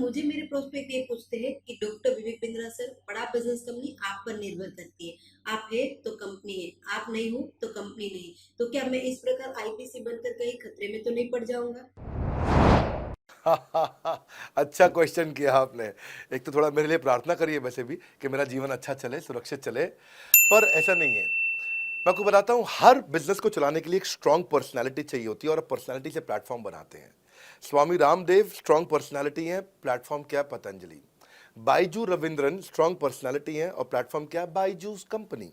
मुझे मेरे प्रोस्पेक्ट ये पूछते हैं कि डॉक्टर विवेक बिंद्रा सर, बड़ा बिजनेस कंपनी आप पर निर्भर करती है। आप है तो कंपनी है, आप नहीं हो तो कंपनी नहीं। तो क्या मैं इस प्रकार आईपीसी बनकर कहीं खतरे में तो नहीं पड़ जाऊंगा? अच्छा क्वेश्चन किया आपने। एक तो थोड़ा मेरे लिए प्रार्थना करिए वैसे भी कि मेरा जीवन अच्छा चले, सुरक्षित चले, पर ऐसा नहीं है। मैं आपको बताता हूँ, हर बिजनेस को चलाने के लिए एक स्ट्रांग पर्सनालिटी चाहिए होती है और पर्सनालिटी से प्लेटफॉर्म बनाते हैं। स्वामी रामदेव स्ट्रांग पर्सनालिटी है, प्लेटफॉर्म क्या है? पतंजलि। बाइजू रविंद्रन स्ट्रांग पर्सनालिटी है और प्लेटफॉर्म क्या है? बाइजूस कंपनी।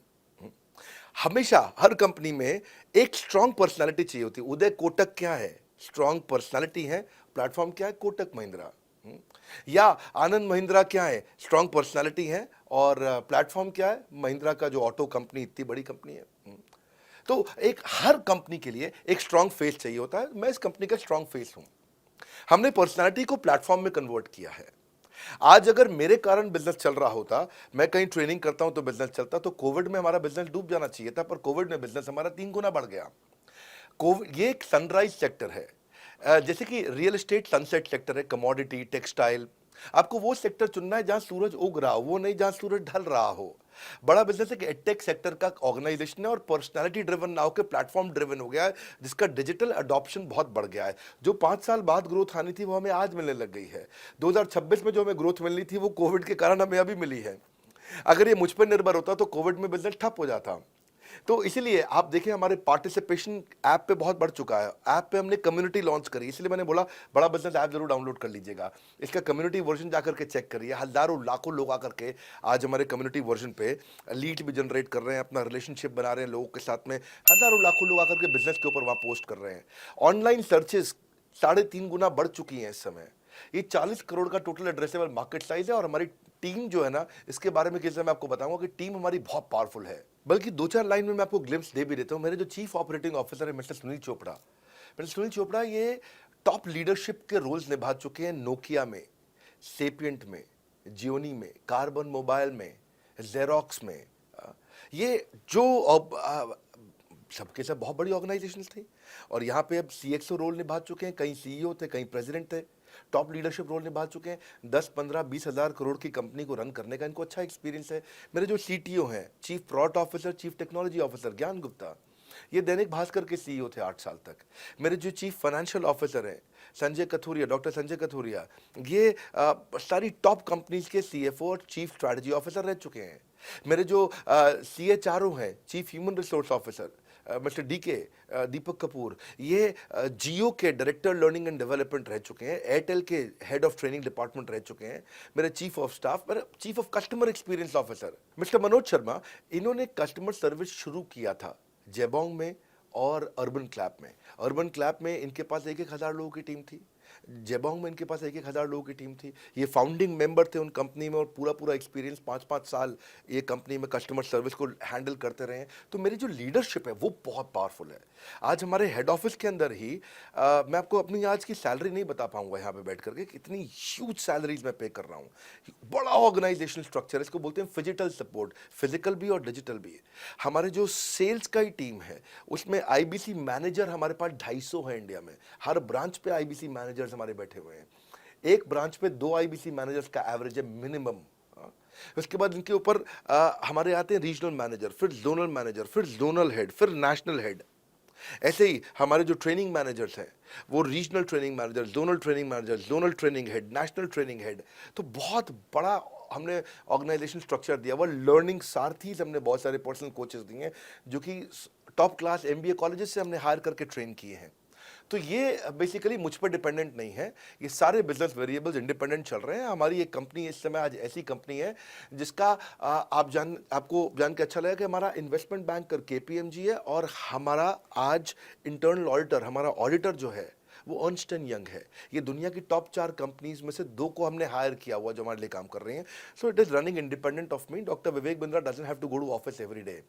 हमेशा हर कंपनी में एक स्ट्रांग पर्सनालिटी चाहिए होती है। उदय कोटक क्या है? स्ट्रांग पर्सनालिटी है, प्लेटफॉर्म क्या है? कोटक महिंद्रा। या आनंद महिंद्रा क्या है? स्ट्रांग पर्सनालिटी है और प्लेटफॉर्म क्या है? महिंद्रा का जो ऑटो कंपनी इतनी बड़ी कंपनी है। तो एक हर कंपनी के लिए एक स्ट्रांग फेस चाहिए होता है। मैं इस कंपनी का स्ट्रांग फेस हूं। हमने पर्सनालिटी को प्लेटफॉर्म में कन्वर्ट किया है। आज अगर मेरे कारण बिजनेस चल रहा होता, मैं कहीं ट्रेनिंग करता हूं तो बिजनेस चलता, तो कोविड में हमारा बिजनेस डूब जाना चाहिए था, पर कोविड में बिजनेस हमारा 3 गुना बढ़ गया। कोविड ये एक सनराइज सेक्टर है। जैसे कि रियल एस्टेट सनसेट सेक्टर है, कमोडिटी, टेक्सटाइल। आपको वो सेक्टर चुनना है जहां सूरज उग रहा हो, वो नहीं जहां सूरज ढल रहा हो। बड़ा बिजनेस एक एडटेक सेक्टर का ऑर्गेनाइजेशन है और पर्सनालिटी ड्रिवन ना होकर प्लेटफॉर्म ड्रिवन हो गया है, जिसका डिजिटल अडॉप्शन बहुत बढ़ गया है। जो 5 साल बाद ग्रोथ आनी थी वो हमें आज मिलने लग गई है। 2026 में जो हमें ग्रोथ मिलनी थी वो कोविड के कारण हमें अभी मिली है। अगर ये मुझ पर निर्भर होता तो कोविड में बिजनेस ठप हो जाता। तो इसीलिए आप देखें, हमारे पार्टिसिपेशन ऐप पे बहुत बढ़ चुका है। ऐप पे हमने कम्युनिटी लॉन्च करी, इसलिए मैंने बोला बड़ा बिजनेस ऐप जरूर डाउनलोड कर लीजिएगा। इसका कम्युनिटी वर्जन जाकर के चेक करिए। हजारों लाखों लोग आकर के आज हमारे कम्युनिटी वर्जन पे लीड भी जनरेट कर रहे हैं, अपना रिलेशनशिप बना रहे हैं लोगों के साथ में। हजारों लाखों लोग आकर के बिजनेस के ऊपर वहां पोस्ट कर रहे हैं। ऑनलाइन सर्चेस 3.5 गुना बढ़ चुकी हैं इस समय। ये 40 करोड़ का टोटल एड्रेसेबल मार्केट साइज है और हमारी टीम जो है ना, इसके बारे में किसी मैं आपको बताऊंगा कि टीम हमारी बहुत पावरफुल है। बल्कि 2-4 लाइन में मैं आपको ग्लिम्स दे भी देता हूं। मेरे जो चीफ ऑपरेटिंग ऑफिसर है मिस्टर सुनील चोपड़ा, ये टॉप लीडरशिप के रोल्स निभा चुके हैं नोकिया में, सेपियंट में, जियोनी में, कार्बन मोबाइल में, जेरोक्स में। ये जो सबके सब बहुत बड़ी ऑर्गेनाइजेशन थी और यहाँ पे अब सीएक्सओ रोल निभा चुके हैं, कहीं सीईओ थे, कहीं प्रेसिडेंट थे। टॉप लीडरशिप रोल निभा चुके हैं। 10, 15, 20 हज़ार करोड़ की कंपनी को रन करने का इनको अच्छा एक्सपीरियंस है। मेरे जो सीटीओ हैं, chief product officer, chief technology officer ज्ञान गुप्ता, ये दैनिक भास्कर के सीईओ थे 8 साल तक। मेरे जो चीफ फाइनेंशियल ऑफिसर हैं संजय कथुरिया, डॉक्टर संजय कथुरिया, ये सारी टॉप कंपनीज के सीएफओ और चीफ स्ट्रैटेजी ऑफिसर रह चुके हैं। मेरे जो सीएचआरओ हैं, chief human resource officer, mister DK Deepak Kapoor, ये जियो के डायरेक्टर लर्निंग एंड डेवलपमेंट रह चुके हैं, एयरटेल के हेड ऑफ ट्रेनिंग डिपार्टमेंट रह चुके हैं। मेरे चीफ ऑफ स्टाफ, मेरे chief of customer experience officer mister Manoj Sharma, इन्होंने कस्टमर सर्विस शुरू किया था जेबोंग में और अर्बन क्लैप में। अर्बन क्लैप में इनके पास 1-1 हज़ार लोगों की टीम थी, जेबोंग में इनके पास 1-1 हज़ार लोगों की टीम थी। ये फाउंडिंग मेंबर थे उन कंपनी में और पूरा पूरा एक्सपीरियंस 5-5 साल ये कंपनी में कस्टमर सर्विस को हैंडल करते रहे हैं। तो मेरी जो लीडरशिप है वो बहुत पावरफुल है। आज हमारे हेड ऑफिस के अंदर ही मैं आपको अपनी आज की सैलरी नहीं बता पाऊंगा यहाँ पे बैठ करके, कितनी ह्यूज सैलरीज मैं पे कर रहा हूँ। बड़ा ऑर्गेनाइजेशनल स्ट्रक्चर, इसको बोलते हैं फिजिटल सपोर्ट, फिजिकल भी और डिजिटल भी। हमारे जो सेल्स का ही टीम है उसमें आईबीसी मैनेजर हमारे पास 250 है इंडिया में। हर ब्रांच पे आईबीसी मैनेजर्स हमारे बैठे हुए हैं। एक ब्रांच पे 2 आईबीसी मैनेजर्स का एवरेज है मिनिमम। उसके बाद इनके ऊपर हमारे आते हैं रीजनल मैनेजर, फिर जोनल मैनेजर, फिर जोनल हेड, फिर नेशनल हेड। ऐसे ही हमारे जो ट्रेनिंग मैनेजर्स हैं वो regional training manager, zonal training manager, zonal training head, national training head. तो बहुत बड़ा हमने ऑर्गेनाइजेशन स्ट्रक्चर दिया हुआ। लर्निंग सारथीज हमने बहुत सारे पर्सनल कोचेस दिए हैं जो कि टॉप क्लास एमबीए कॉलेजेस से हमने हायर करके ट्रेन किए हैं। तो ये बेसिकली मुझ पर डिपेंडेंट नहीं है। ये सारे बिजनेस वेरिएबल्स इंडिपेंडेंट चल रहे हैं। हमारी एक कंपनी इस समय आज ऐसी कंपनी है जिसका आपको जान के अच्छा लगेगा कि हमारा इन्वेस्टमेंट बैंकर केपीएमजी है और हमारा आज इंटरनल ऑडिटर, हमारा ऑडिटर जो है वो अर्न्स्ट एंड यंग है। ये दुनिया की टॉप 4 कंपनीज में से 2 को हमने हायर किया हुआ जो हमारे लिए काम कर रहे हैं। So it is running independent of me. Doctor Vivek Bindra doesn't have to go to office every day.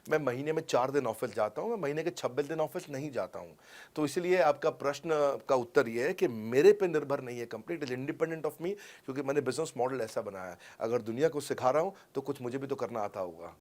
मैं महीने में 4 दिन ऑफिस जाता हूँ, मैं महीने के 26 दिन ऑफिस नहीं जाता हूँ। तो इसलिए आपका प्रश्न का उत्तर ये है कि मेरे पे निर्भर नहीं है company, it is independent of मी, क्योंकि मैंने बिजनेस मॉडल ऐसा बनाया है। अगर दुनिया को सिखा रहा हूँ तो कुछ मुझे भी तो करना आता होगा।